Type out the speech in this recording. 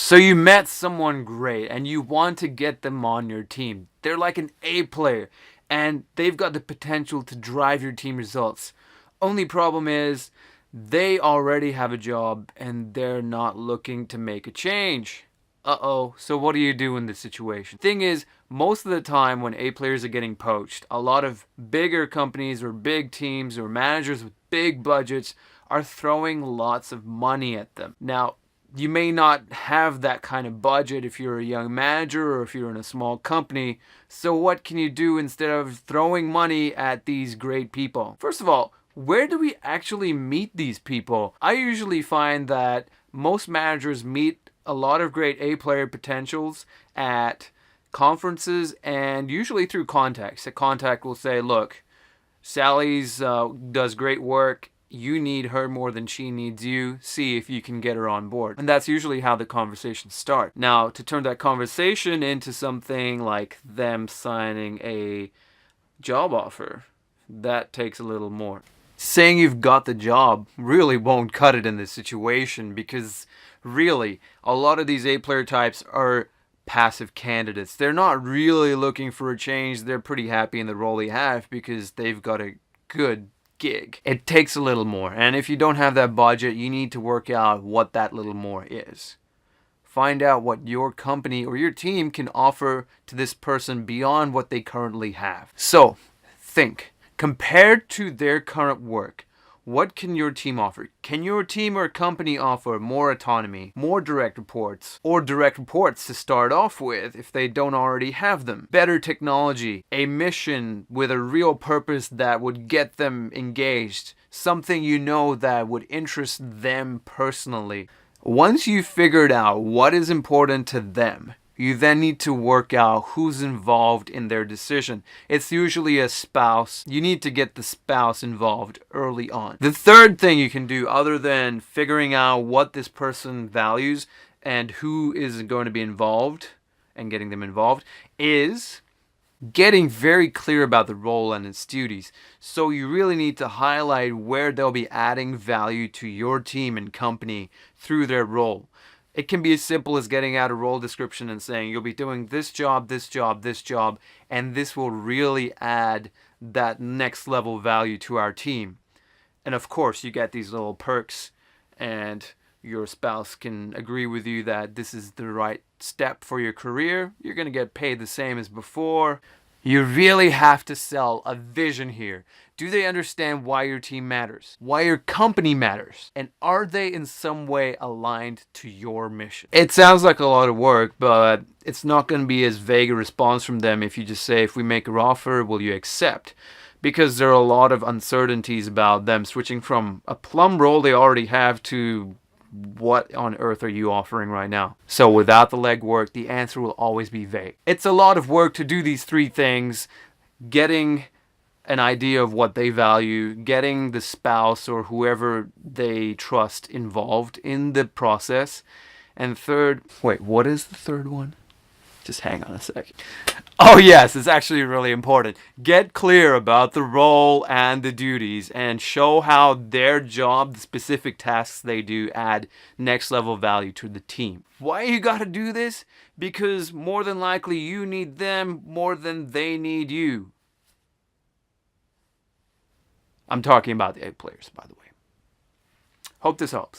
So you met someone great and you want to get them on your team. They're like an A player and they've got the potential to drive your team results. Only problem is they already have a job and they're not looking to make a change. Uh-oh, so what do you do in this situation? Thing is, most of the time when A players are getting poached, a lot of bigger companies or big teams or managers with big budgets are throwing lots of money at them. Now, you may not have that kind of budget if you're a young manager or if you're in a small company. So what can you do instead of throwing money at these great people? First of all, where do we actually meet these people? I usually find that most managers meet a lot of great A player potentials at conferences and usually through contacts. A contact will say, look, Sally's does great work. You need her more than she needs you. See if you can get her on board. And that's usually how the conversations start. Now, to turn that conversation into something like them signing a job offer, that takes a little more. Saying you've got the job really won't cut it in this situation because really, a lot of these A-player types are passive candidates. They're not really looking for a change. They're pretty happy in the role they have because they've got a good gig. It takes a little more, and if you don't have that budget, you need to work out what that little more is. Find out what your company or your team can offer to this person beyond what they currently have. So, think. Compared to their current work, what can your team offer? Can your team or company offer more autonomy, more direct reports, or direct reports to start off with if they don't already have them? Better technology, a mission with a real purpose that would get them engaged, something you know that would interest them personally. Once you've figured out what is important to them, you then need to work out who's involved in their decision. It's usually a spouse. You need to get the spouse involved early on. The third thing you can do, other than figuring out what this person values and who is going to be involved and getting them involved, is getting very clear about the role and its duties. So you really need to highlight where they'll be adding value to your team and company through their role. It can be as simple as getting out a role description and saying you'll be doing this job, this job, this job, and this will really add that next level value to our team. And of course, you get these little perks and your spouse can agree with you that this is the right step for your career. You're going to get paid the same as before. You really have to sell a vision here. Do they understand why your team matters? Why your company matters? And are they in some way aligned to your mission? It sounds like a lot of work, but it's not going to be as vague a response from them if you just say, if we make an offer, will you accept? Because there are a lot of uncertainties about them switching from a plum role they already have to what on earth are you offering right now? So without the legwork, the answer will always be vague. It's a lot of work to do these three things: getting an idea of what they value, getting the spouse or whoever they trust involved in the process, and third, wait, what is the third one? Just hang on a sec. Oh yes, it's actually really important. Get clear about the role and the duties and show how their job, the specific tasks they do, add next level value to the team. Why you gotta do this? Because more than likely you need them more than they need you. I'm talking about the A players, by the way. Hope this helps.